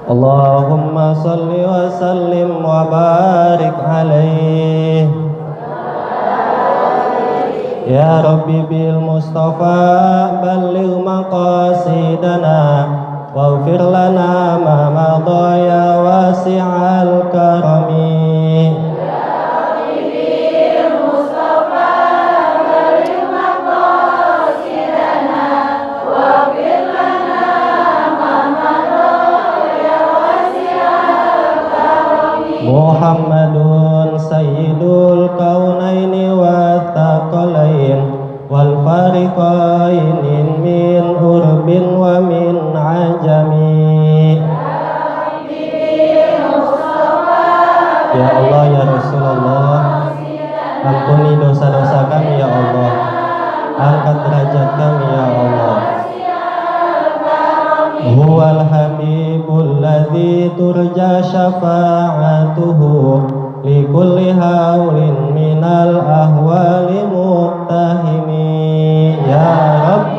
Allahumma salli wa sallim wa barik alaih. Ya Rabbi bil Mustafa balligh maqasidana waghfir lana ma madha ya wasi'al karami. Muhammadun sayyidul kaunaini wa thaqalain wal fariqain min urbin wa min ajami. Ya Allah ya Rasulullah, ampuni dosa-dosa kami ya Allah, angkat derajat kami ya Allah. Huwal habibul ladzi turja syafa'atuhu likulli haulin minal ahwali muqtahimi. Ya Rabb,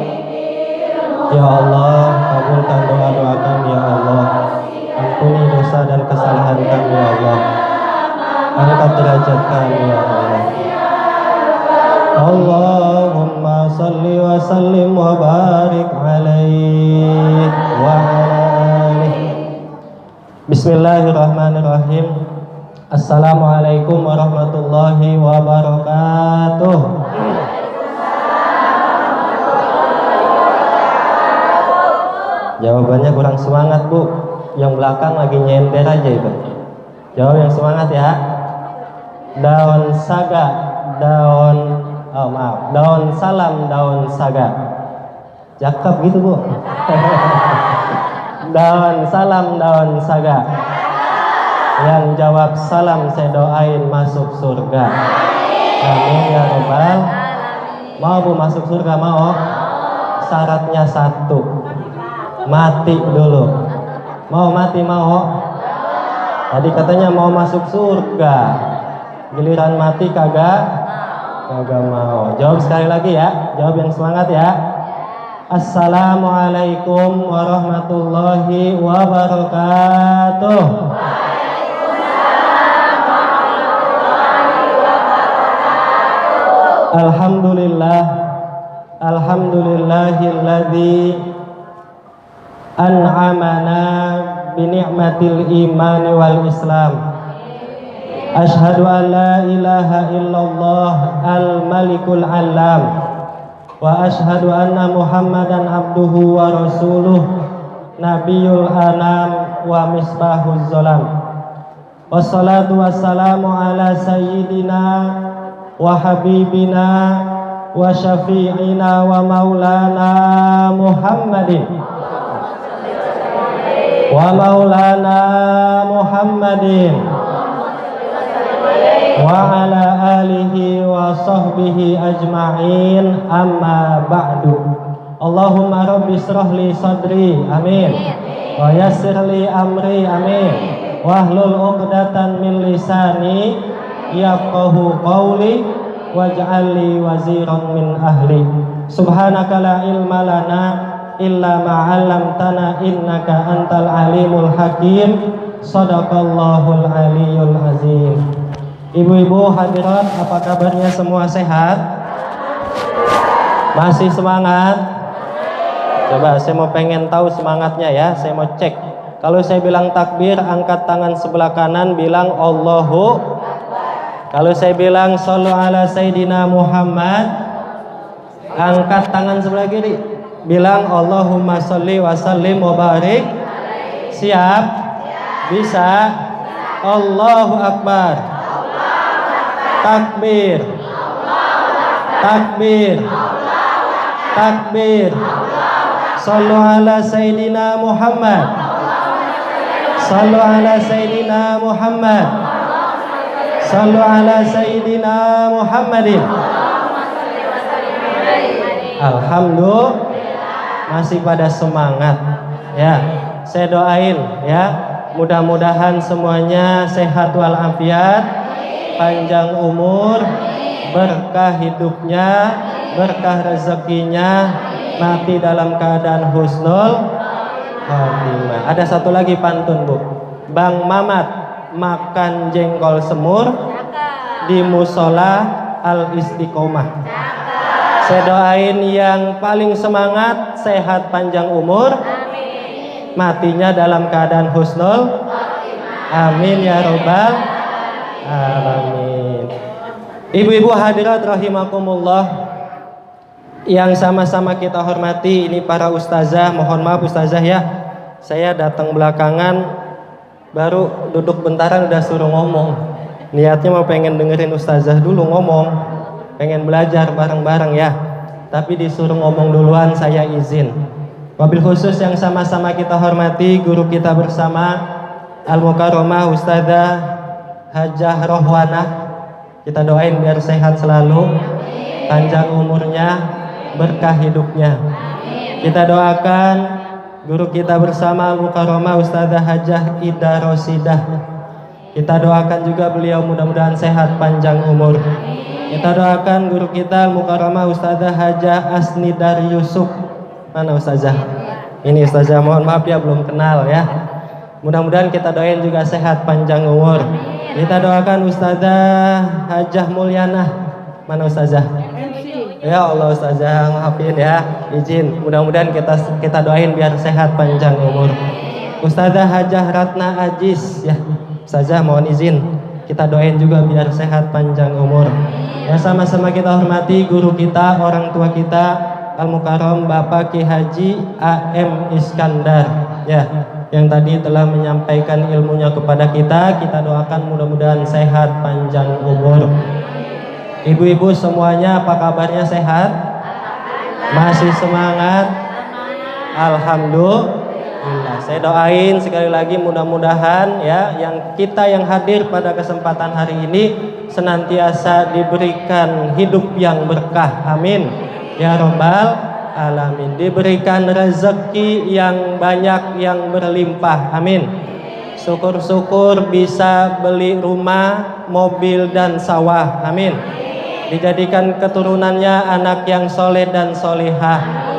ya Allah, kabulkan doa-doa kami ya Allah, ampuni dosa dan kesalahan kami ya Allah, angkat derajat kami ya Allah. Allahumma salli wa sallim wa barik alaihi wa ala alihi. Bismillahirrahmanirrahim. Assalamualaikum warahmatullahi wabarakatuh. Jawabannya kurang semangat, Bu. Yang belakang lagi nyender aja itu. Jawab yang semangat ya. Daun saga, daun salam, daun saga. Cakep gitu, Bu. Daun salam, daun saga. Yang jawab salam saya doain masuk surga. Amin ya robbal. Mau Bu masuk surga, mau? Syaratnya satu, mati dulu. Mau mati, mau? Tadi katanya mau masuk surga, giliran mati kagak mau. Jawab sekali lagi ya, jawab yang semangat ya. Assalamualaikum warahmatullahi wabarakatuh. Alhamdulillah, alhamdulillahilladzi an'amana bi ni'matil iman wal islam. Ashhadu an la ilaha illallah al-malikul alam wa ashhadu anna muhammadan abduhu wa rasuluh nabiyul anam wa misbahuz zalam. Wassalatu wassalamu ala sayyidina wa habibina wa syafi'ina wa maulana Muhammadin wa ala alihi wa sahbihi ajma'in, amma ba'du. Allahumma rabbi shrahli sadri, amin, wa yassirli amri, amin, wahlul 'uqdatan min lisani yafqahu qawli waj'alli waziran min ahli. Subhanaka la ilma lana illa ma 'allamtana innaka antal alimul hakim. Shadaqallahul aliyyul azim. Ibu-ibu hadirat, apa kabarnya semua sehat? Masih semangat? Coba saya mau pengen tahu semangatnya ya, saya mau cek. Kalau saya bilang takbir, angkat tangan sebelah kanan, bilang Allahu. Kalau saya bilang shollu ala sayyidina Muhammad, angkat tangan sebelah kiri, bilang Allahumma sholli wa sallim wa barik. Siap? Bisa? Allahu Akbar. Takbir, takbir, takbir. Sallu ala sayyidina Muhammad, sallu ala sayyidina Muhammad, sallu ala sayyidina Muhammadin. Alhamdulillah, masih pada semangat ya. Saya doain ya, mudah-mudahan semuanya sehat walafiat, panjang umur, berkah hidupnya, berkah rezekinya, mati dalam keadaan husnul khotimah. Ada satu lagi pantun, Bu. Bang Mamat makan jengkol semur di musola Al Istiqomah. Saya doain yang paling semangat, sehat panjang umur, matinya dalam keadaan husnul. Amin ya robbal alamin. Ibu-ibu hadirat rahimakumullah, yang sama-sama kita hormati, ini para ustazah. Mohon maaf ustazah ya, saya datang belakangan, baru duduk bentaran udah suruh ngomong. Niatnya mau pengen dengerin ustazah dulu ngomong, pengen belajar bareng-bareng ya, tapi disuruh ngomong duluan, saya izin. Wabil khusus yang sama-sama kita hormati, guru kita bersama Al-Mukarramah Ustazah Hajah Rohwanah, kita doain biar sehat selalu, panjang umurnya, berkah hidupnya. Kita doakan guru kita bersama Al-Mukarramah Ustazah Hajah Ida Rosidah, kita doakan juga beliau mudah-mudahan sehat panjang umur. Kita doakan guru kita Al-Mukarramah Ustazah Hajah Asnidar Yusuf. Mana ustazah? Ini ustazah, mohon maaf ya belum kenal ya. Mudah-mudahan kita doain juga sehat panjang umur. Kita doakan Ustazah Hajah Mulyana. Mana ustazah? Ya Allah ustazah, maafin ya, izin. Mudah-mudahan kita doain biar sehat panjang umur. Ustazah Hajah Ratna Ajis ya. Ustazah mohon izin, kita doain juga biar sehat panjang umur. Ya, sama-sama kita hormati guru kita, orang tua kita Al-Mukarram Bapak Ki Haji A.M. Iskandar ya, yang tadi telah menyampaikan ilmunya kepada kita. Kita doakan mudah-mudahan sehat panjang umur. Ibu-ibu semuanya apa kabarnya, sehat? Masih semangat? Alhamdulillah. Saya doain sekali lagi mudah-mudahan ya, yang hadir pada kesempatan hari ini senantiasa diberikan hidup yang berkah. Amin ya robbal alamin. Diberikan rezeki yang banyak, yang berlimpah. Amin. Syukur-syukur bisa beli rumah, mobil dan sawah. Amin. Dijadikan keturunannya anak yang soleh dan solihah.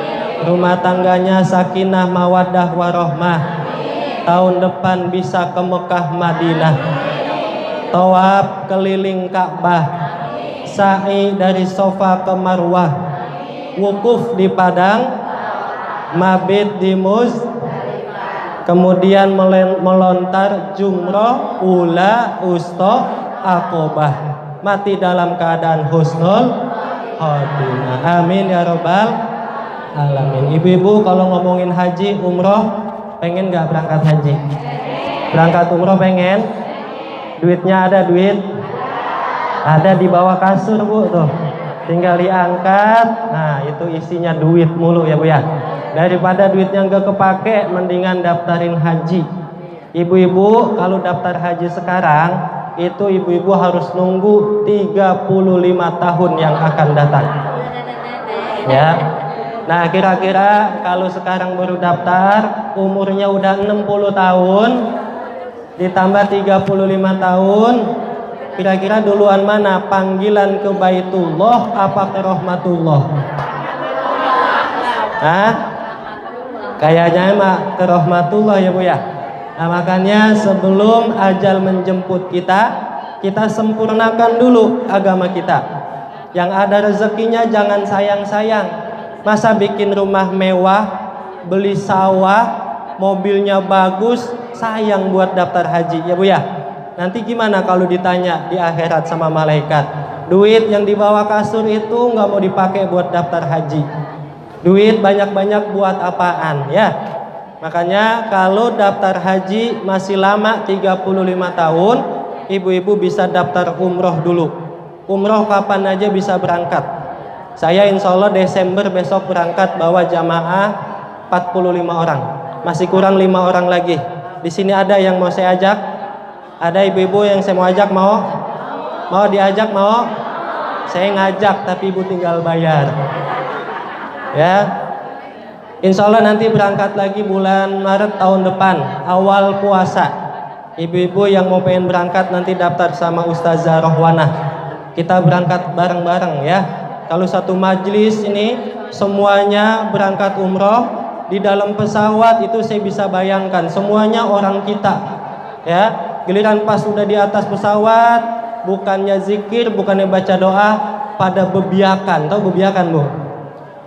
Rumah tangganya sakinah mawaddah warohmah. Tahun depan bisa ke Mekah Madinah. Tawaf keliling Ka'bah. Sa'i dari Sofa ke Marwah. Wukuf di Padang, mabit di kemudian melontar jumroh, ula, usto, akobah, mati dalam keadaan husnul khotimah. Amin ya robbal alamin. Ibu-ibu kalau ngomongin haji, umroh, pengen gak berangkat haji? Berangkat umroh pengen? Duitnya ada, duit? Ada di bawah kasur bu tuh, tinggal diangkat. Nah itu isinya duit mulu ya bu ya. Daripada duitnya nggak kepake, mendingan daftarin haji. Ibu-ibu kalau daftar haji sekarang itu ibu-ibu harus nunggu 35 tahun yang akan datang ya. Nah kira-kira kalau sekarang baru daftar, umurnya udah 60 tahun ditambah 35 tahun, kira-kira duluan mana, panggilan ke Baitullah apa ke Rahmatullah? Hah? Kayaknya emang ke Rahmatullah ya bu ya. Nah makanya sebelum ajal menjemput kita sempurnakan dulu agama kita. Yang ada rezekinya jangan sayang-sayang. Masa bikin rumah mewah, beli sawah, mobilnya bagus, sayang buat daftar haji ya bu ya. Nanti gimana kalau ditanya di akhirat sama malaikat, duit yang dibawa kasur itu nggak mau dipakai buat daftar haji, duit banyak-banyak buat apaan ya. Makanya kalau daftar haji masih lama 35 tahun, ibu-ibu bisa daftar umroh dulu. Umroh kapan aja bisa berangkat. Saya insya Allah Desember besok berangkat bawa jamaah 45 orang, masih kurang 5 orang lagi. Di sini ada yang mau saya ajak? Ada ibu-ibu yang saya mau ajak? Mau diajak? Mau? Saya ngajak tapi ibu tinggal bayar ya. Insya Allah nanti berangkat lagi bulan Maret tahun depan, awal puasa. Ibu-ibu yang mau pengen berangkat nanti daftar sama Ustazah Rohwanah, kita berangkat bareng-bareng ya. Kalau satu majelis ini semuanya berangkat umroh, di dalam pesawat itu saya bisa bayangkan semuanya orang kita. Ya, giliran pas sudah di atas pesawat, bukannya zikir, bukannya baca doa, pada bebiakan. Tahu bebiakan, Bu?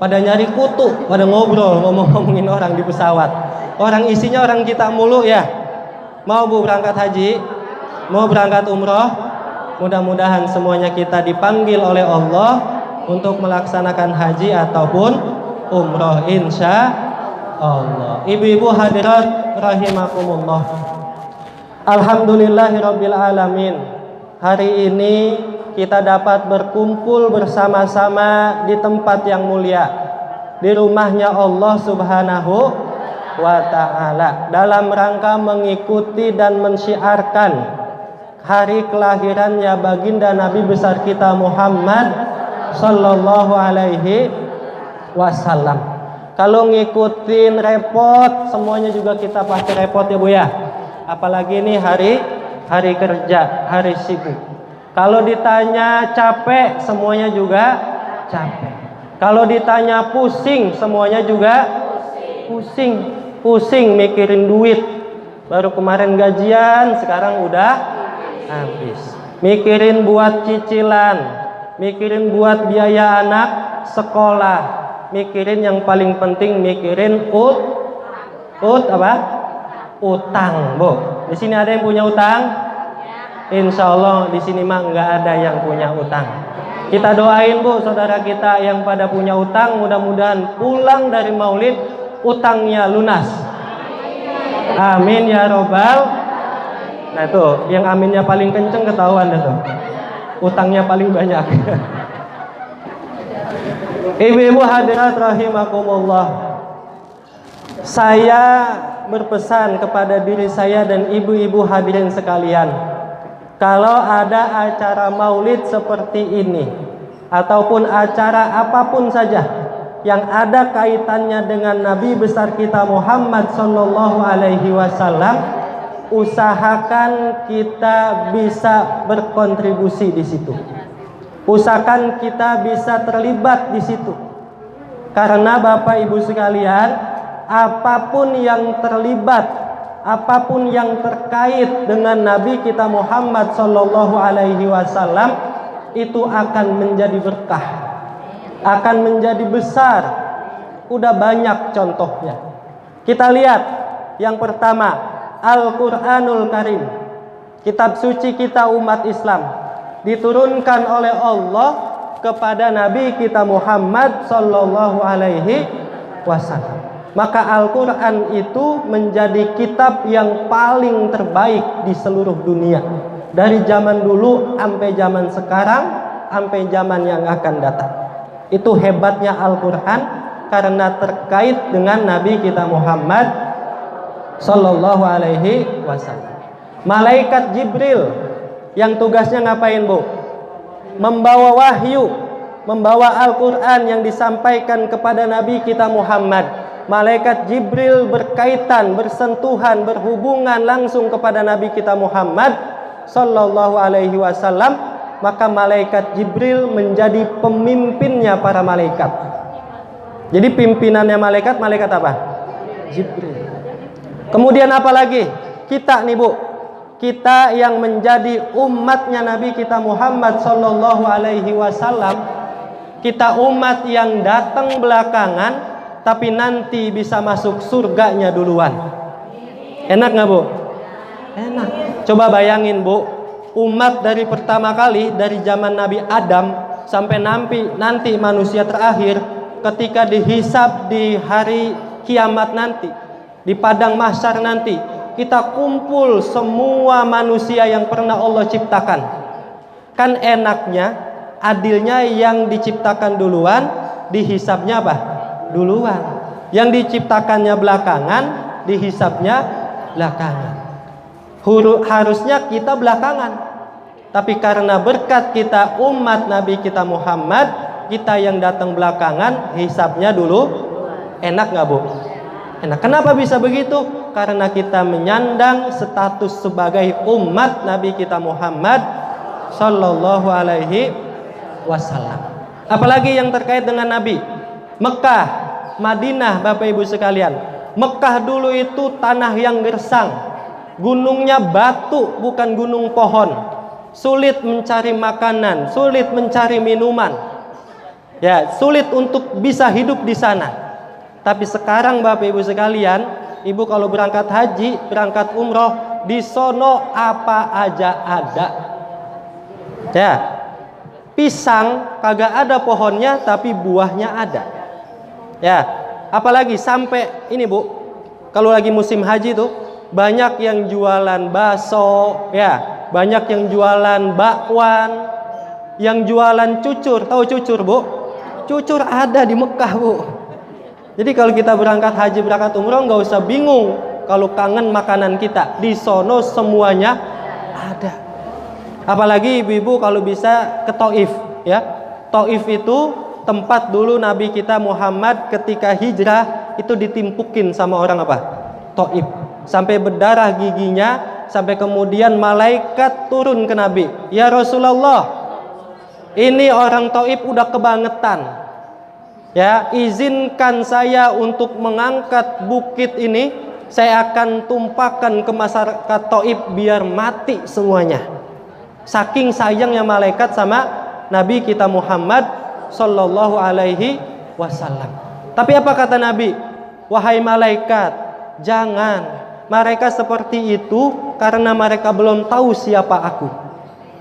Pada nyari kutu, pada ngobrol, ngomongin orang di pesawat. Orang isinya orang kita mulu ya. Mau Bu berangkat haji? Mau berangkat umroh? Mudah-mudahan semuanya kita dipanggil oleh Allah untuk melaksanakan haji ataupun umroh, insya Allah. Ibu-ibu hadirat rahimakumullah. Alhamdulillahirabbil alamin. Hari ini kita dapat berkumpul bersama-sama di tempat yang mulia, di rumahnya Allah Subhanahu wa ta'ala, dalam rangka mengikuti dan mensyiarkan hari kelahirannya baginda Nabi besar kita Muhammad sallallahu alaihi wasallam. Kalau ngikutin repot, semuanya juga kita pasti repot ya Bu ya. Apalagi ini hari kerja, hari sibuk. Kalau ditanya capek, semuanya juga capek. Kalau ditanya pusing, semuanya juga pusing mikirin duit. Baru kemarin gajian, sekarang udah habis. Mikirin buat cicilan, mikirin buat biaya anak sekolah, mikirin yang paling penting mikirin utang, Bu. Di sini ada yang punya utang? Insya Allah di sini mah nggak ada yang punya utang. Kita doain Bu, saudara kita yang pada punya utang, mudah-mudahan pulang dari Maulid utangnya lunas. Amin ya robbal. Nah itu, yang aminnya paling kenceng ketahuan dah tuh. Utangnya paling banyak. Ibu-ibu hadirat rahimakumullah. Saya berpesan kepada diri saya dan ibu-ibu hadirin sekalian, kalau ada acara maulid seperti ini ataupun acara apapun saja yang ada kaitannya dengan Nabi besar kita Muhammad sallallahu alaihi wasallam, usahakan kita bisa berkontribusi di situ. Usahakan kita bisa terlibat di situ. Karena Bapak Ibu sekalian, apapun yang terlibat, apapun yang terkait dengan Nabi kita Muhammad sallallahu alaihi wasallam itu akan menjadi berkah, akan menjadi besar. Udah banyak contohnya. Kita lihat yang pertama, Al-Qur'anul Karim. Kitab suci kita umat Islam diturunkan oleh Allah kepada Nabi kita Muhammad sallallahu alaihi wasallam. Maka Al-Quran itu menjadi kitab yang paling terbaik di seluruh dunia. Dari zaman dulu sampai zaman sekarang, sampai zaman yang akan datang. Itu hebatnya Al-Quran karena terkait dengan Nabi kita Muhammad sallallahu alaihi wasallam. Malaikat Jibril yang tugasnya ngapain Bu? Membawa wahyu, membawa Al-Quran yang disampaikan kepada Nabi kita Muhammad. Malaikat Jibril berkaitan, bersentuhan, berhubungan langsung kepada Nabi kita Muhammad sallallahu alaihi wasallam, maka malaikat Jibril menjadi pemimpinnya para malaikat. Jadi pimpinannya malaikat apa? Jibril. Kemudian apa lagi? Kita nih Bu, kita yang menjadi umatnya Nabi kita Muhammad sallallahu alaihi wasallam, kita umat yang datang belakangan tapi nanti bisa masuk surganya duluan. Enak nggak Bu? Enak. Coba bayangin Bu, umat dari pertama kali dari zaman Nabi Adam sampai nanti manusia terakhir, ketika dihisab di hari kiamat nanti, di padang mahsyar nanti, kita kumpul semua manusia yang pernah Allah ciptakan. Kan enaknya, adilnya yang diciptakan duluan, dihisabnya apa? Duluan. Yang diciptakannya belakangan, dihisabnya belakangan. Harusnya kita belakangan, tapi karena berkat kita umat Nabi kita Muhammad, kita yang datang belakangan, hisabnya dulu. Enak nggak Bu? Enak. Kenapa bisa begitu? Karena kita menyandang status sebagai umat Nabi kita Muhammad sallallahu alaihi wasallam. Apalagi yang terkait dengan Nabi. Mekah Madinah, Bapak Ibu sekalian. Mekah dulu itu tanah yang gersang, gunungnya batu bukan gunung pohon, sulit mencari makanan, sulit mencari minuman, ya sulit untuk bisa hidup di sana. Tapi sekarang Bapak Ibu sekalian, Ibu kalau berangkat haji, berangkat umroh, di sono apa aja ada. Ya, pisang kagak ada pohonnya tapi buahnya ada. Ya, apalagi sampai ini Bu, kalau lagi musim haji tuh banyak yang jualan bakso, ya, banyak yang jualan bakwan, yang jualan cucur. Tahu cucur Bu? Cucur ada di Mekah Bu. Jadi kalau kita berangkat haji, berangkat umroh, nggak usah bingung kalau kangen makanan kita. Di sono semuanya ada. Apalagi ibu-ibu kalau bisa ke Taif, ya. Taif itu tempat dulu Nabi kita Muhammad ketika hijrah itu ditimpukin sama orang apa? Taif. Sampai berdarah giginya, sampai kemudian malaikat turun ke Nabi. Ya Rasulullah, ini orang Taif udah kebangetan. Ya, izinkan saya untuk mengangkat bukit ini, saya akan tumpahkan ke masyarakat Taif biar mati semuanya. Saking sayangnya malaikat sama Nabi kita Muhammad sallallahu alaihi wasallam. Tapi apa kata Nabi? Wahai malaikat, jangan. Mereka seperti itu karena mereka belum tahu siapa aku.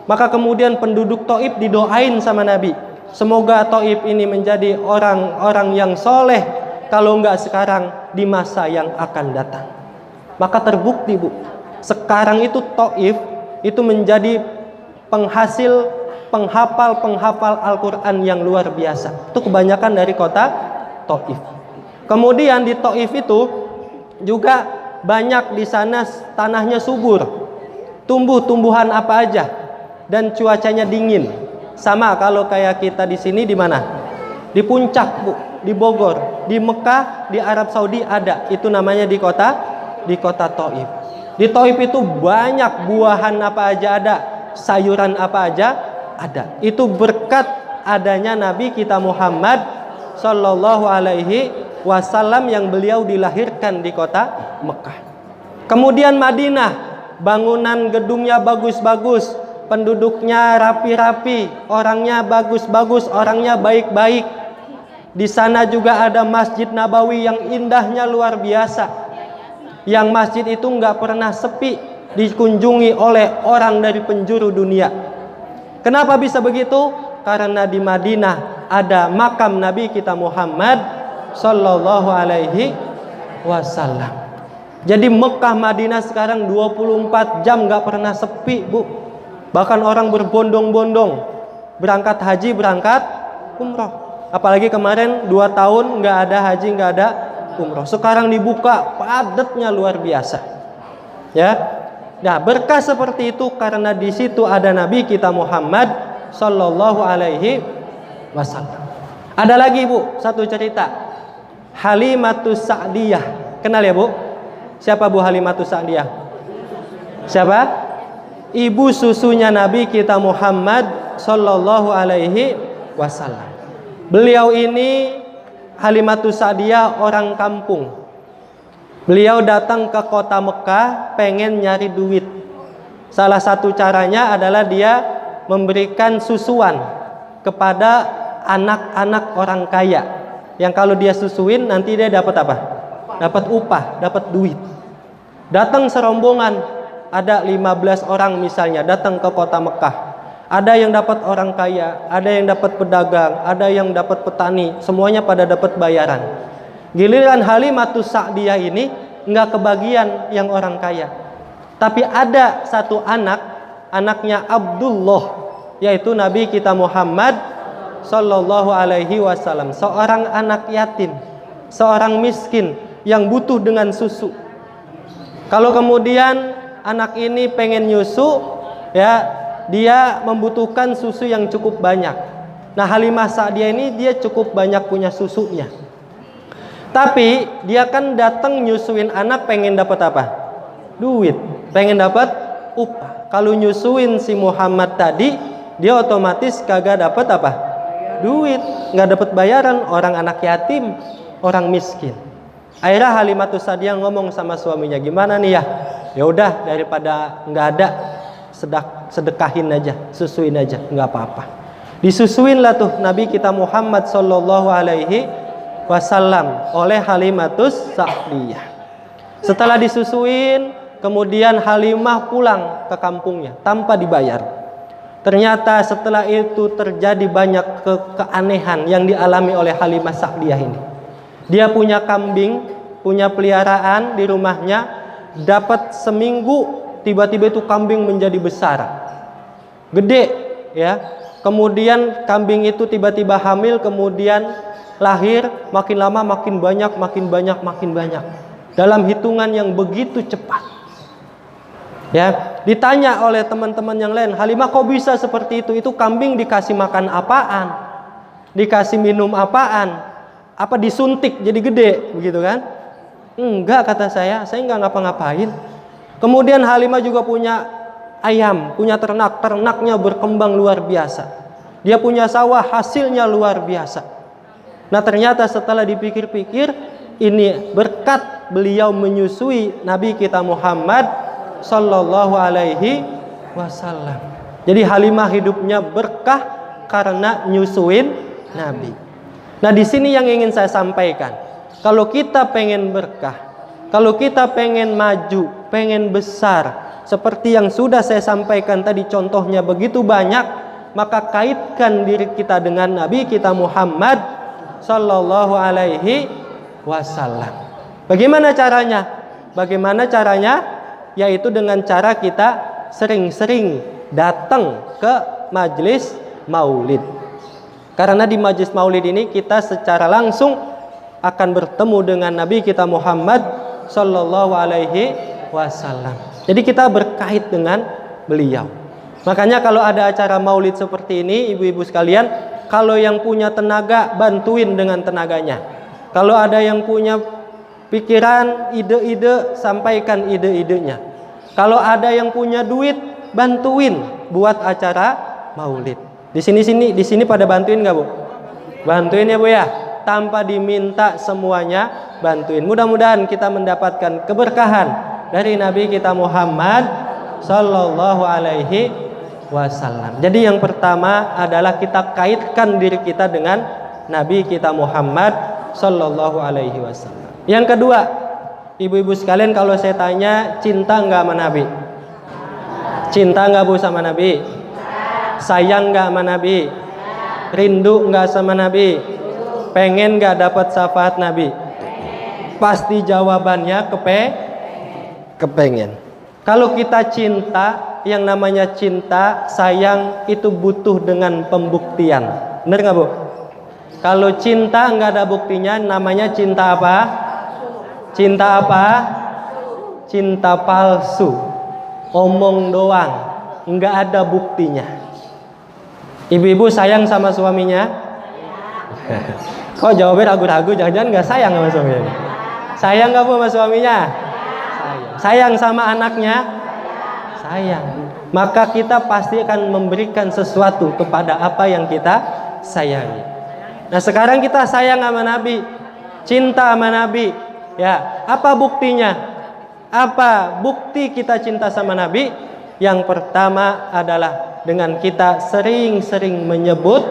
Maka kemudian penduduk Taif didoain sama Nabi. Semoga Taif ini menjadi orang-orang yang soleh, kalau enggak sekarang di masa yang akan datang. Maka terbukti Bu, sekarang itu Taif itu menjadi penghasil penghafal Al-Quran yang luar biasa. Itu kebanyakan dari kota Taif. Kemudian di Taif itu juga banyak di sana tanahnya subur, tumbuh-tumbuhan apa aja, dan cuacanya dingin. Sama kalau kayak kita di sini di mana? Di puncak Bu, di Bogor, di Mekah, di Arab Saudi ada. Itu namanya di kota Taif. Di Taif itu banyak buahan apa aja ada, sayuran apa aja ada. Itu berkat adanya Nabi kita Muhammad sallallahu alaihi wasallam yang beliau dilahirkan di kota Mekah. Kemudian Madinah, bangunan gedungnya bagus-bagus, penduduknya rapi-rapi, orangnya bagus-bagus, orangnya baik-baik. Di sana juga ada Masjid Nabawi yang indahnya luar biasa. Yang masjid itu nggak pernah sepi, dikunjungi oleh orang dari penjuru dunia. Kenapa bisa begitu? Karena di Madinah ada makam Nabi kita Muhammad sallallahu alaihi wasallam. Jadi Mekah Madinah sekarang 24 jam nggak pernah sepi Bu. Bahkan orang berbondong-bondong berangkat haji, berangkat umroh. Apalagi kemarin 2 tahun nggak ada haji, nggak ada umroh. Sekarang dibuka, padatnya luar biasa. Ya, nah berkah seperti itu karena di situ ada Nabi kita Muhammad sallallahu alaihi wasallam. Ada lagi Bu, satu cerita. Halimatus Sa'diyah. Kenal ya Bu? Siapa Bu Halimatus Sa'diyah? Siapa? Ibu susunya Nabi kita Muhammad sallallahu alaihi wasallam. Beliau ini Halimatus Sa'diyah orang kampung. Beliau datang ke kota Mekah pengen nyari duit. Salah satu caranya adalah dia memberikan susuan kepada anak-anak orang kaya. Yang kalau dia susuin nanti dia dapat apa? Dapat upah, dapat duit. Datang serombongan, ada 15 orang misalnya datang ke kota Mekah. Ada yang dapat orang kaya, ada yang dapat pedagang, ada yang dapat petani, semuanya pada dapat bayaran. Giliran Halimatus Sa'diyah ini nggak kebagian yang orang kaya. Tapi ada satu anak, anaknya Abdullah, yaitu Nabi kita Muhammad sallallahu alaihi wasallam, seorang anak yatim, seorang miskin yang butuh dengan susu. Kalau kemudian anak ini pengen nyusu, ya dia membutuhkan susu yang cukup banyak. Nah Halimah Sa'diyah ini dia cukup banyak punya susunya. Tapi dia kan datang nyusuin anak pengen dapat apa? Duit, pengen dapat upah. Kalau nyusuin si Muhammad tadi, dia otomatis kagak dapat apa? Duit, nggak dapat bayaran, orang anak yatim. orang miskin. Akhirnya Halimatus Sa'diyah ngomong sama suaminya, gimana nih ya? Ya udah, daripada nggak ada, sedekahin aja, susuin aja, nggak apa-apa. Disusuin lah tuh Nabi kita Muhammad Sallallahu Alaihi Wasallam oleh Halimatus Sa'diyah. Setelah disusuin, kemudian Halimah pulang ke kampungnya tanpa dibayar. Ternyata setelah itu terjadi banyak keanehan yang dialami oleh Halimah Sa'diyah ini. Dia punya kambing, punya peliharaan di rumahnya, dapat seminggu tiba-tiba itu kambing menjadi besar, gede ya. Kemudian kambing itu tiba-tiba hamil, kemudian lahir, makin lama makin banyak, makin banyak, makin banyak. Dalam hitungan yang begitu cepat. Ya, ditanya oleh teman-teman yang lain, Halimah kok bisa seperti itu? Itu kambing dikasih makan apaan? Dikasih minum apaan? Apa disuntik jadi gede begitu kan? Enggak, kata saya enggak ngapa-ngapain. Kemudian Halimah juga punya ayam, punya ternak, ternaknya berkembang luar biasa. Dia punya sawah, hasilnya luar biasa. Nah, ternyata setelah dipikir-pikir, ini berkat beliau menyusui Nabi kita Muhammad Sallallahu Alaihi Wasallam. Jadi Halimah hidupnya berkah karena nyusuin Nabi. Nah, di sini yang ingin saya sampaikan, kalau kita pengen berkah, kalau kita pengen maju, pengen besar, seperti yang sudah saya sampaikan tadi contohnya begitu banyak, maka kaitkan diri kita dengan Nabi kita Muhammad Sallallahu Alaihi Wasallam. Bagaimana caranya? Bagaimana caranya? Yaitu dengan cara kita sering-sering datang ke majelis maulid. Karena di majelis maulid ini kita secara langsung akan bertemu dengan Nabi kita Muhammad Sallallahu Alaihi Wasallam. Jadi kita berkait dengan beliau. Makanya kalau ada acara maulid seperti ini, ibu-ibu sekalian, kalau yang punya tenaga, bantuin dengan tenaganya. Kalau ada yang punya pikiran, ide-ide, sampaikan ide-idenya. Kalau ada yang punya duit, bantuin buat acara maulid. Di sini pada bantuin nggak, Bu? Bantuin ya, Bu ya. Tanpa diminta semuanya bantuin. Mudah-mudahan kita mendapatkan keberkahan dari Nabi kita Muhammad Sallallahu Alaihi Wasallam. Jadi yang pertama adalah kita kaitkan diri kita dengan Nabi kita Muhammad Sallallahu Alaihi Wasallam. Yang kedua, ibu-ibu sekalian, kalau saya tanya, cinta nggak sama Nabi? Cinta nggak, Bu, sama Nabi? Sayang nggak sama Nabi? Rindu nggak sama Nabi? Pengen nggak dapat syafaat Nabi? Pasti jawabannya kepengen. Kalau kita cinta, yang namanya cinta, sayang itu butuh dengan pembuktian. Bener nggak, Bu? Kalau cinta nggak ada buktinya, namanya cinta apa? Cinta apa? Cinta palsu. Omong doang, nggak ada buktinya. Ibu-ibu sayang sama suaminya? Kok jawabnya ragu-ragu? Jangan-jangan nggak sayang sama suaminya? Sayang nggak, Bu, sama suaminya? Sayang sama anaknya? Sayang. Maka kita pasti akan memberikan sesuatu kepada apa yang kita sayangi. Nah, sekarang kita sayang sama Nabi, cinta sama Nabi. Ya, apa buktinya? Apa bukti kita cinta sama Nabi? Yang pertama adalah dengan kita sering-sering menyebut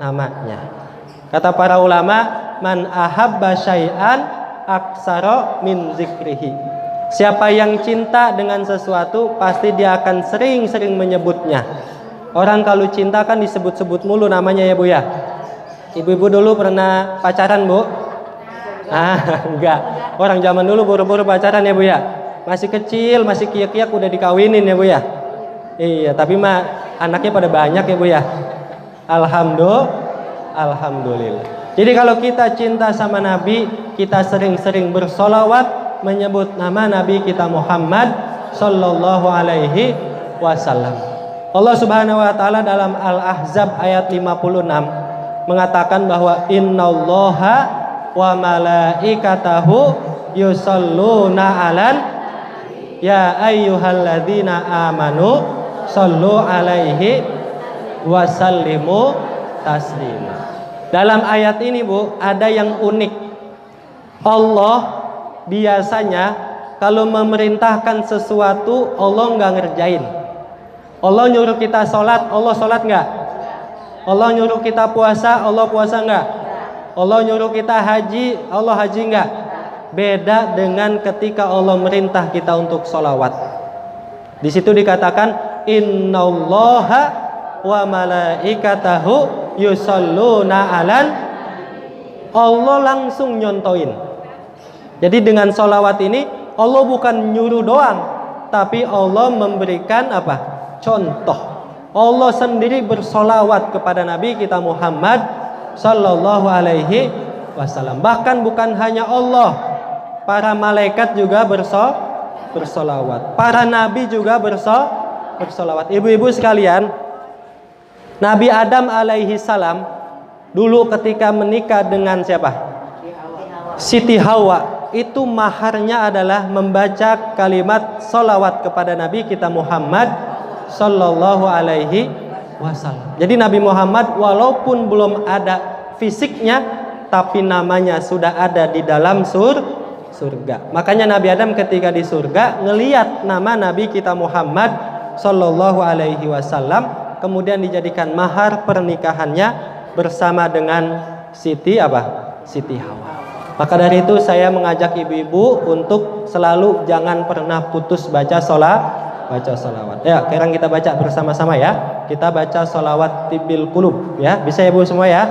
namanya. Kata para ulama, man ahabba syai'an aksara min zikrihi. Siapa yang cinta dengan sesuatu, pasti dia akan sering-sering menyebutnya. Orang kalau cinta kan disebut-sebut mulu namanya ya, Bu ya. Ibu-ibu dulu pernah pacaran, Bu? Enggak. Orang zaman dulu buru-buru pacaran ya, Bu ya. Masih kecil, masih kiyak-kiyak udah dikawinin ya, Bu ya. Iya, tapi mah anaknya pada banyak ya, Bu ya. Alhamdulillah. Jadi kalau kita cinta sama Nabi, kita sering-sering bersolawat, menyebut nama Nabi kita Muhammad Sallallahu Alaihi Wasallam. Allah Subhanahu Wa Taala dalam Al-Ahzab ayat 56 mengatakan bahwa innallaha wa malaikatahu yusalluna alan ya ayyuhalladzina amanu sallu alaihi wasallimu taslima. Dalam ayat ini, Bu, ada yang unik. Allah biasanya kalau memerintahkan sesuatu Allah nggak ngerjain. Allah nyuruh kita sholat, Allah sholat nggak? Allah nyuruh kita puasa, Allah puasa nggak? Allah nyuruh kita haji, Allah haji nggak? Beda dengan ketika Allah merintah kita untuk sholawat. Di situ dikatakan innallaha wa malaikatahu yusholluna alan. Allah langsung nyontoin. Jadi dengan sholawat ini Allah bukan nyuruh doang, tapi Allah memberikan apa? Contoh. Allah sendiri bersolawat kepada Nabi kita Muhammad Sallallahu Alaihi Wasallam. Bahkan bukan hanya Allah, para malaikat juga bersolawat. Para nabi juga bersolawat. Ibu-ibu sekalian, Nabi Adam alaihi salam dulu ketika menikah dengan siapa? Siti Hawa. Itu maharnya adalah membaca kalimat solawat kepada Nabi kita Muhammad Sallallahu Alaihi Wasallam. Jadi Nabi Muhammad walaupun belum ada fisiknya, tapi namanya sudah ada di dalam surga. Makanya Nabi Adam ketika di surga ngelihat nama Nabi kita Muhammad Sallallahu Alaihi Wasallam, kemudian dijadikan mahar pernikahannya bersama dengan Siti Hawa. Maka dari itu saya mengajak ibu-ibu untuk selalu jangan pernah putus baca sholawat. Ya, sekarang kita baca bersama-sama ya. Kita baca sholawat tibil kulub ya. Bisa ya Bu semua ya?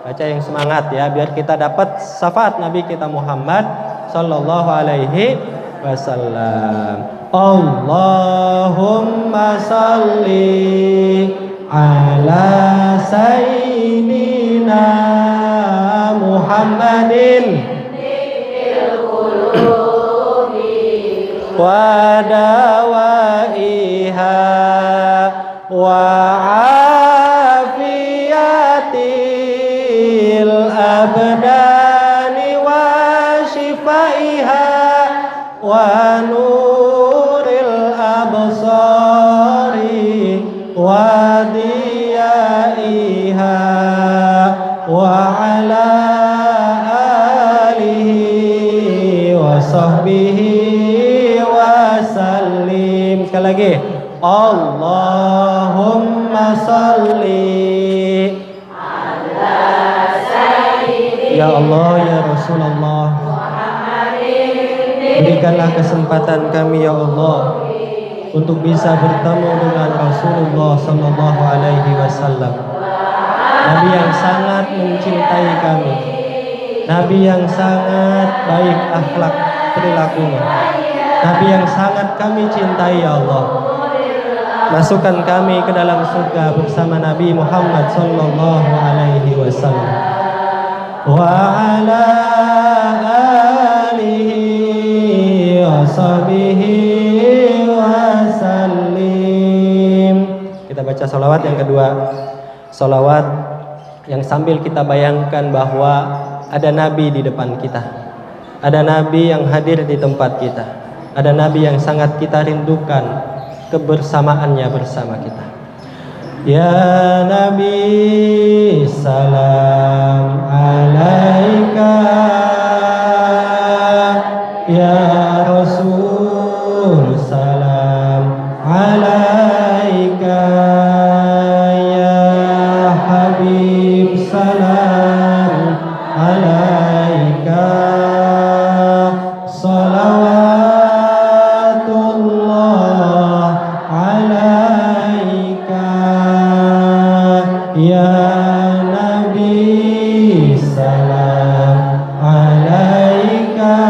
Baca yang semangat ya, biar kita dapat syafaat Nabi kita Muhammad Sallallahu Alaihi Wasallam. Allahumma salli ala sayyidina Muhammadin wa dawaiha wa afiyatil abdani wa shifaiha wa nuril absari wa diyaiha wa ala alihi wa sahbihi wasallim. Sekali lagi, Allahumma salli ala sayyidina ya Allah ya Rasulullah, berikanlah kesempatan kami ya Allah untuk bisa bertemu dengan Rasulullah Sallallahu Alaihi Wasallam, Nabi yang sangat mencintai kami, Nabi yang sangat baik akhlak perilakunya, Nabi yang sangat kami cintai ya Allah. Masukkan kami ke dalam surga bersama Nabi Muhammad Sallallahu Alaihi Wasallam wa ala alihi wa sahbihi wasallim. Kita baca salawat yang kedua. Salawat yang sambil kita bayangkan bahwa ada Nabi di depan kita, ada Nabi yang hadir di tempat kita, ada Nabi yang sangat kita rindukan kebersamaannya bersama kita. Ya Nabi salam alaika, ya Rasul salam alaika, ya Habib salam alaika, salawatullah alaika, ya Nabi salam alaika.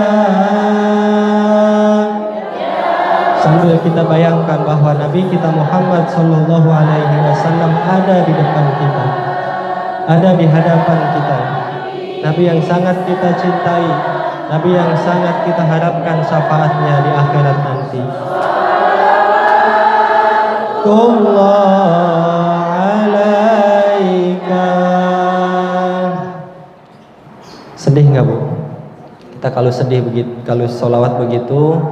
Sambil kita bayangkan bahwa Nabi kita Muhammad Sallallahu Alaihi Wasallam ada di depan kita, ada di hadapan kita, Nabi yang sangat kita cintai, Nabi yang sangat kita harapkan syafaatnya di akhirat nanti. Allah alaika. Sedih nggak Bu? Kita kalau sedih begitu, kalau sholawat begitu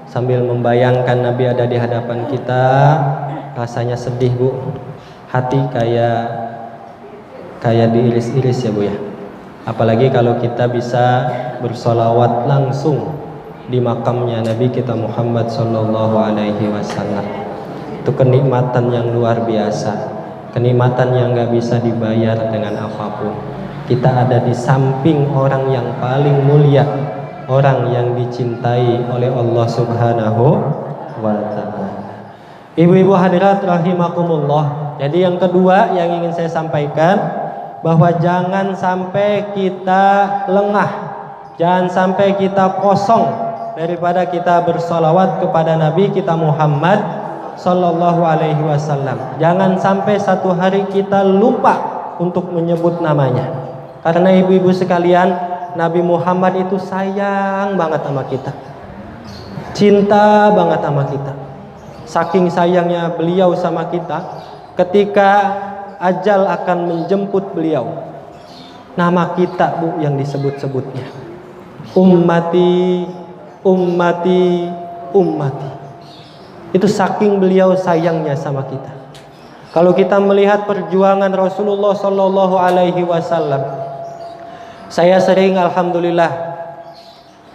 sambil membayangkan Nabi ada di hadapan kita, rasanya sedih Bu. Hati kayak diiris-iris ya Bu ya. Apalagi kalau kita bisa bersolawat langsung di makamnya Nabi kita Muhammad Sallallahu Alaihi Wasallam. Itu kenikmatan yang luar biasa, kenikmatan yang gak bisa dibayar dengan apapun. Kita ada di samping orang yang paling mulia, orang yang dicintai oleh Allah Subhanahu wa Ta'ala. Ibu-ibu hadirat rahimakumullah. Jadi yang kedua yang ingin saya sampaikan, bahwa jangan sampai kita lengah, jangan sampai kita kosong daripada kita bersolawat kepada Nabi kita Muhammad Sallallahu Alaihi Wasallam. Jangan sampai satu hari kita lupa untuk menyebut namanya. Karena ibu-ibu sekalian, Nabi Muhammad itu sayang banget sama kita, cinta banget sama kita. Saking sayangnya beliau sama kita, ketika ajal akan menjemput beliau, nama kita Bu yang disebut-sebutnya, ummati, ummati, ummati. Itu saking beliau sayangnya sama kita. Kalau kita melihat perjuangan Rasulullah Sallallahu Alaihi Wasallam, saya sering alhamdulillah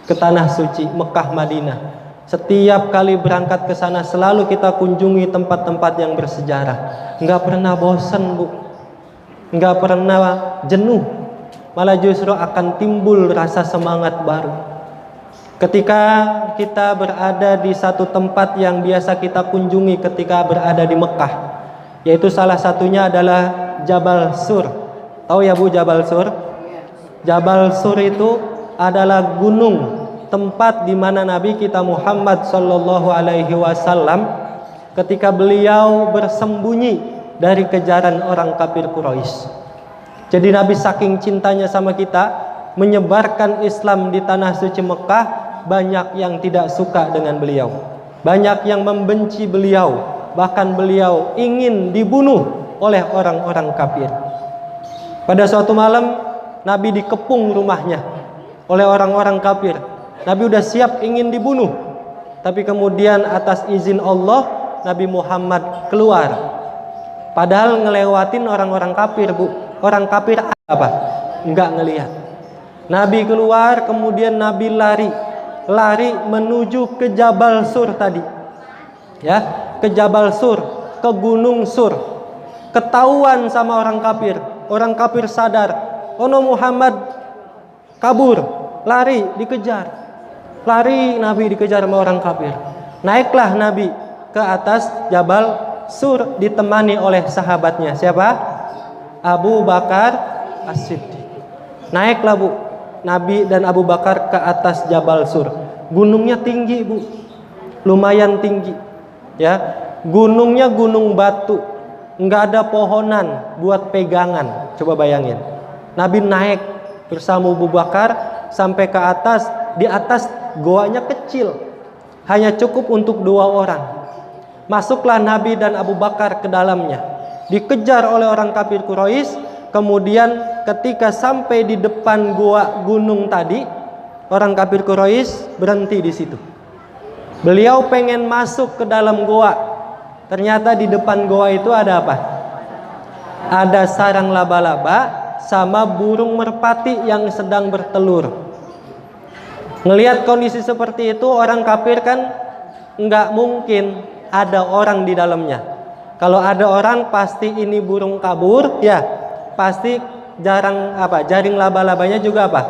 ke tanah suci Mekah Madinah. Setiap kali berangkat ke sana selalu kita kunjungi tempat-tempat yang bersejarah. Nggak pernah bosan Bu, nggak pernah jenuh, malah justru akan timbul rasa semangat baru. Ketika kita berada di satu tempat yang biasa kita kunjungi ketika berada di Mekah, yaitu salah satunya adalah Jabal Sur. Tahu ya Bu Jabal Sur? Jabal Sur itu adalah gunung, tempat di mana Nabi kita Muhammad Sallallahu Alaihi Wasallam ketika beliau bersembunyi dari kejaran orang kafir Quraisy. Jadi Nabi saking cintanya sama kita, menyebarkan Islam di tanah suci Mekah, banyak yang tidak suka dengan beliau, banyak yang membenci beliau, bahkan beliau ingin dibunuh oleh orang-orang kafir. Pada suatu malam Nabi dikepung rumahnya oleh orang-orang kafir. Nabi udah siap ingin dibunuh, tapi kemudian atas izin Allah Nabi Muhammad keluar. Padahal ngelewatin orang-orang kafir Bu. Orang kafir apa? Enggak ngelihat. Nabi keluar, kemudian Nabi lari menuju ke Jabal Sur tadi. Ya, ke Jabal Sur, ke Gunung Sur. Ketahuan sama orang kafir. Orang kafir sadar, oh no, Muhammad kabur, lari, dikejar. Lari Nabi dikejar sama orang kafir. Naiklah Nabi ke atas Jabal Sur ditemani oleh sahabatnya. Siapa? Abu Bakar As-Siddiq. Naiklah Bu Nabi dan Abu Bakar ke atas Jabal Sur. Gunungnya tinggi Bu, lumayan tinggi. Ya, gunungnya gunung batu, nggak ada pohonan buat pegangan. Coba bayangin. Nabi naik bersama Abu Bakar sampai ke atas. Di atas goanya kecil, hanya cukup untuk 2 orang. Masuklah Nabi dan Abu Bakar ke dalamnya, dikejar oleh orang kafir Quraisy. Kemudian ketika sampai di depan goa gunung tadi, orang kafir Quraisy berhenti di situ. Beliau pengen masuk ke dalam goa. Ternyata di depan goa itu ada apa? Ada sarang laba-laba sama burung merpati yang sedang bertelur. Ngelihat kondisi seperti itu, orang kafir kan nggak mungkin ada orang di dalamnya. Kalau ada orang pasti ini burung kabur, ya pasti jaring laba-labanya juga apa?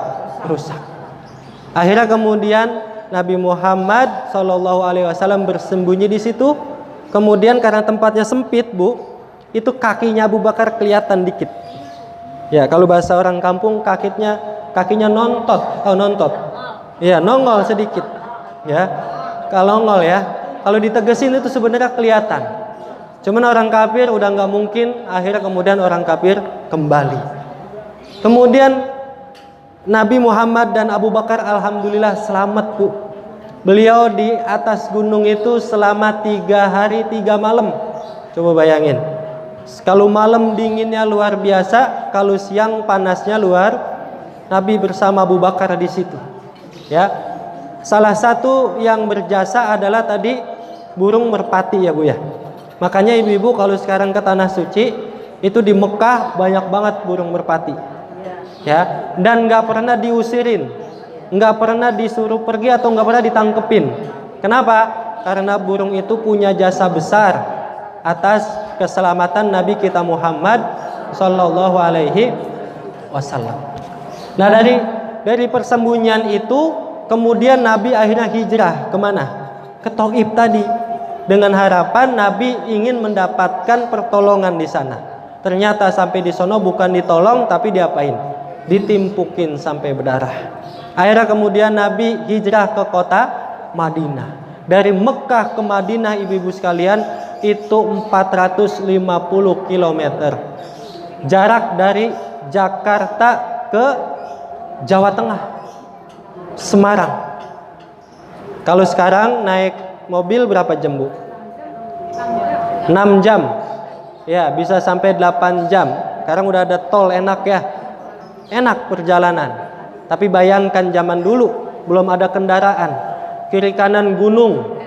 Rusak. Akhirnya kemudian Nabi Muhammad Shallallahu Alaihi Wasallam bersembunyi di situ. Kemudian karena tempatnya sempit Bu, itu kakinya Abu Bakar kelihatan dikit. Ya kalau bahasa orang kampung kakinya nontot. Iya, nongol sedikit. Ya. Kalau nongol ya. Kalau ditegesin itu sebenarnya kelihatan. Cuman orang kafir udah nggak mungkin, akhirnya kemudian orang kafir kembali. Kemudian Nabi Muhammad dan Abu Bakar alhamdulillah selamat Bu. Beliau di atas gunung itu selama 3 hari 3 malam. Coba bayangin. Kalau malam dinginnya luar biasa, kalau siang panasnya luar. Nabi bersama Abu Bakar di situ. Ya, salah satu yang berjasa adalah tadi burung merpati ya Bu ya. Makanya ibu-ibu kalau sekarang ke tanah suci itu di Mekah banyak banget burung merpati. ya, dan nggak pernah diusirin, nggak pernah disuruh pergi atau nggak pernah ditangkepin. Kenapa? Karena burung itu punya jasa besar atas keselamatan Nabi kita Muhammad Sallallahu Alaihi Wasallam. Nah, dari persembunyian itu kemudian Nabi akhirnya hijrah kemana? Ke Thaif tadi, dengan harapan Nabi ingin mendapatkan pertolongan di sana. Ternyata sampai di sono bukan ditolong tapi diapain? Ditimpukin sampai berdarah. Akhirnya kemudian Nabi hijrah ke kota Madinah. Dari Mekah ke Madinah, ibu-ibu sekalian, itu 450 km. Jarak dari Jakarta ke Jawa Tengah, Semarang. Kalau sekarang naik mobil berapa jam, Bu? 6 jam. Ya, bisa sampai 8 jam. Sekarang udah ada tol, enak ya. Enak perjalanan. Tapi bayangkan zaman dulu belum ada kendaraan. Kiri kanan gunung,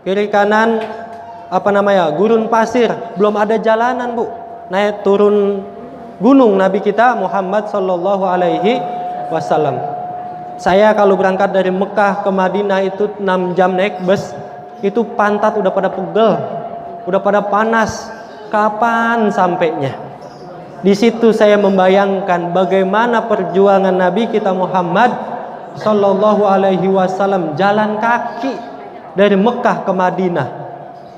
kiri kanan gurun pasir, belum ada jalanan, Bu. Naik turun gunung Nabi kita Muhammad Sallallahu Alaihi Wasallam. Saya kalau berangkat dari Mekah ke Madinah itu 6 jam naik bus, itu pantat udah pada pegel, udah pada panas. Kapan sampainya? Di situ saya membayangkan bagaimana perjuangan Nabi kita Muhammad Sallallahu Alaihi Wasallam jalan kaki dari Mekah ke Madinah,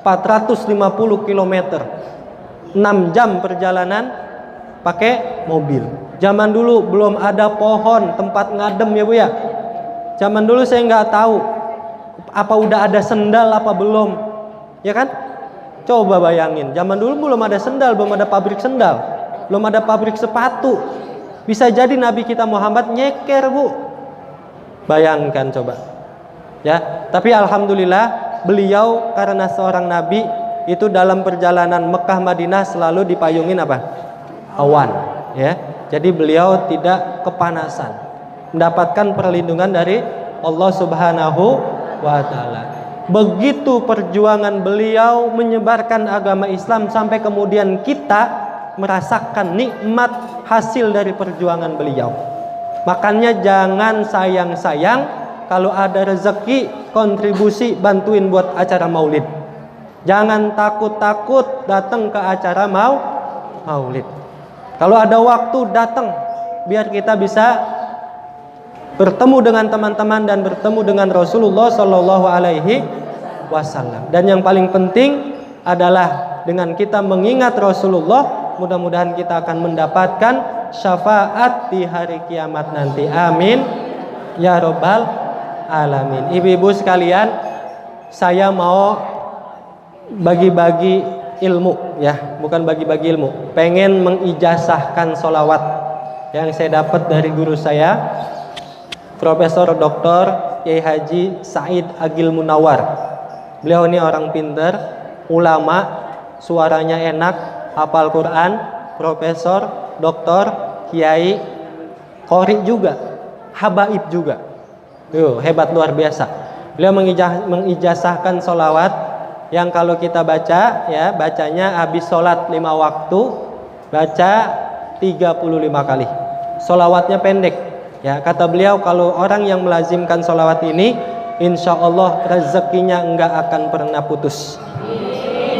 450 km, 6 jam perjalanan pakai mobil. Zaman dulu belum ada pohon tempat ngadem ya, Bu ya. Zaman dulu saya nggak tahu apa udah ada sendal apa belum, ya kan? Coba bayangin, zaman dulu belum ada sendal, belum ada pabrik sendal, belum ada pabrik sepatu. Bisa jadi Nabi kita Muhammad nyeker, Bu. Bayangkan coba. Ya, tapi alhamdulillah beliau karena seorang nabi itu dalam perjalanan Mekah Madinah selalu dipayungin apa? Awan, ya. Jadi beliau tidak kepanasan. Mendapatkan perlindungan dari Allah Subhanahu wa taala. Begitu perjuangan beliau menyebarkan agama Islam sampai kemudian kita merasakan nikmat hasil dari perjuangan beliau. Makanya jangan sayang-sayang kalau ada rezeki kontribusi bantuin buat acara maulid. Jangan takut-takut datang ke acara maulid. Kalau ada waktu datang biar kita bisa bertemu dengan teman-teman dan bertemu dengan Rasulullah Sallallahu Alaihi Wasallam. Dan yang paling penting adalah dengan kita mengingat Rasulullah, mudah-mudahan kita akan mendapatkan syafaat di hari kiamat nanti. Amin ya robbal alamin. Ibu-ibu sekalian, saya mau bagi-bagi ilmu ya, bukan bagi-bagi ilmu. Pengen mengijazahkan sholawat yang saya dapat dari guru saya, Profesor Dr. Kiai Haji Said Agil Munawar. Beliau ini orang pinter, ulama, suaranya enak, hafal Quran, profesor, doktor, kiai, qori juga, habaib juga. Hebat luar biasa. Beliau mengijazahkan sholawat yang kalau kita baca ya, bacanya habis sholat 5 waktu baca 35 kali. Sholawatnya pendek ya. Kata beliau kalau orang yang melazimkan sholawat ini, insya Allah rezekinya enggak akan pernah putus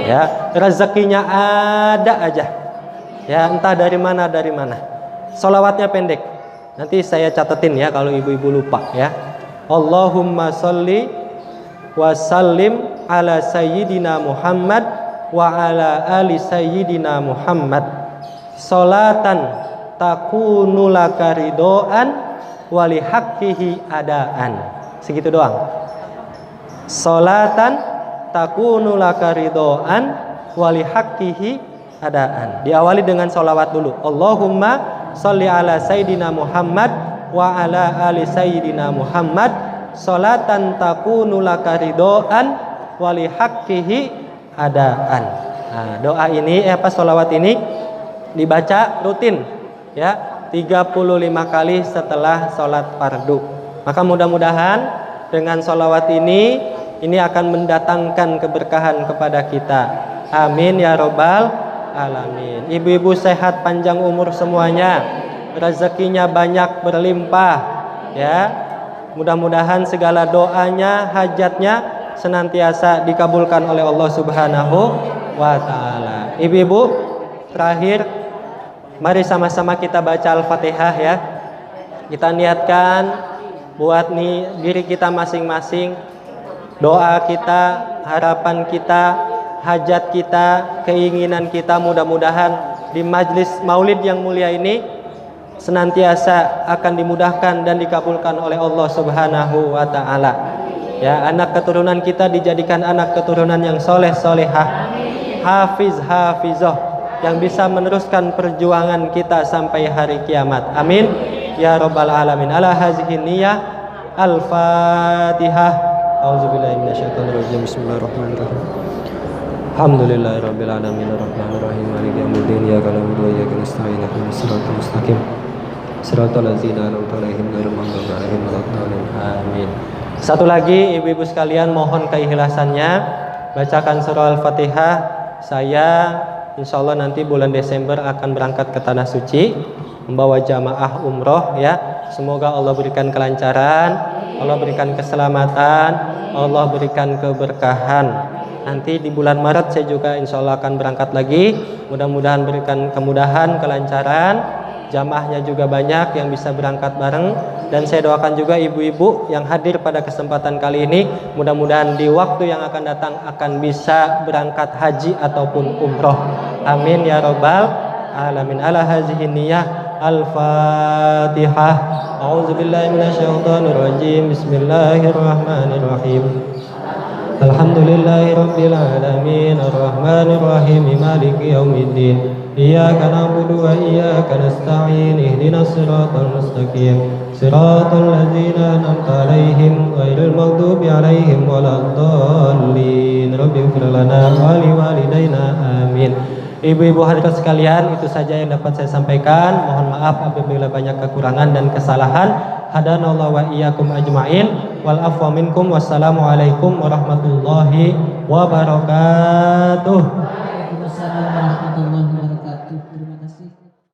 ya, rezekinya ada aja ya, entah dari mana. Sholawatnya pendek, nanti saya catetin ya kalau ibu-ibu lupa ya. Allahumma sholli wa sallim ala sayyidina Muhammad wa ala ali sayyidina Muhammad sholatan takunu laka ridhoan wa li haqqihi adaan. Segitu doang. Sholatan takunu laka ridhoan wa li haqqihi adaan. Diawali dengan sholawat dulu. Allahumma sholli ala sayyidina Muhammad wa ala ali sayyidina Muhammad sholatan takunu laka ridhoan wa li haqqihi adaan. Nah, doa ini sholawat ini dibaca rutin ya, 35 kali setelah sholat fardu. Maka mudah-mudahan dengan sholawat ini akan mendatangkan keberkahan kepada kita. Amin ya robbal alamin. Ibu-ibu sehat, panjang umur semuanya. rezekinya banyak berlimpah ya. Mudah-mudahan segala doanya, hajatnya senantiasa dikabulkan oleh Allah Subhanahu wa taala. Ibu-ibu, terakhir mari sama-sama kita baca Al-Fatihah ya. Kita niatkan buat diri kita masing-masing, doa kita, harapan kita, hajat kita, keinginan kita, mudah-mudahan di majlis maulid yang mulia ini senantiasa akan dimudahkan dan dikabulkan oleh Allah Subhanahu wa taala. Ya, anak keturunan kita dijadikan anak keturunan yang soleh solehah, hafiz hafizah, yang bisa meneruskan perjuangan kita sampai hari kiamat. Amin ya rabbal alamin. Ala hazihi niyyah. Al-Fatihah. A'udzubillahi minasyaitonir rajim. Bismillahirrahmanirrahim. Alhamdulillahirabbil alamin arrahmanir rahim maliki yaumiddin iyyaka na'budu wa iyyaka nasta'in ihdinas siratal mustaqim siratal ladzina an'amta 'alaihim ghairil maghdubi 'alaihim waladdallin. Amin. Satu lagi ibu-ibu sekalian, mohon keikhlasannya bacakan surah Al-Fatihah. Saya insyaallah nanti bulan Desember akan berangkat ke Tanah Suci membawa jamaah umroh ya. Semoga Allah berikan kelancaran, Allah berikan keselamatan, Allah berikan keberkahan. Nanti di bulan Maret saya juga insya Allah akan berangkat lagi. Mudah-mudahan berikan kemudahan, kelancaran. Jamaahnya juga banyak yang bisa berangkat bareng. Dan saya doakan juga ibu-ibu yang hadir pada kesempatan kali ini, mudah-mudahan di waktu yang akan datang akan bisa berangkat haji ataupun umroh. Amin ya rabbal alamin. Ala hazihi niyyah. Al-Fatihah. A'udzubillahi minasyaitonir rajim. Bismillahirrahmanirrahim. Alhamdulillahirabbil alamin arrahmanir rahim maliki yaumiddin. Iyyaka na'budu wa iyyaka nasta'in. Ihdinas siratal mustaqim. Siratal ladzina an'amta 'alaihim ghairil maghdubi 'alaihim waladdallin. Rabbighfir lana wa liwalidayna. Amin. Ibu-ibu hadirat sekalian, itu saja yang dapat saya sampaikan. Mohon maaf apabila banyak kekurangan dan kesalahan. Hadanallahu wa iyyakum ajmain. Wal afwa minkum. Wassalamualaikum warahmatullahi wabarakatuh.